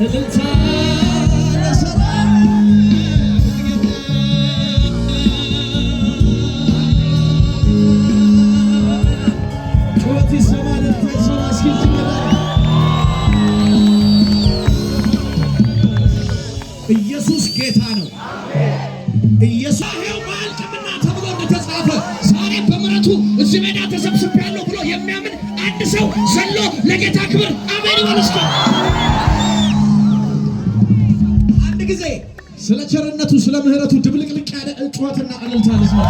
እልልታ ኢየሱስ ጌታ ነው። ኢየሱስ ሄው ማልቅምና ተብሎ እንደተጻፈ ዛሬ በምሕረቱ እዚህ ሜዳ ተሰብስቤያለሁ ብሎ የሚያምን አንድ ሰው ዘሎ ለጌታ ክብር አሜን ይበል እስኪ። አንድ ጊዜ ስለ ቸርነቱ ስለ ምሕረቱ ድብልቅልቅ ያለ ጩኸትና እልልታ ልስማ።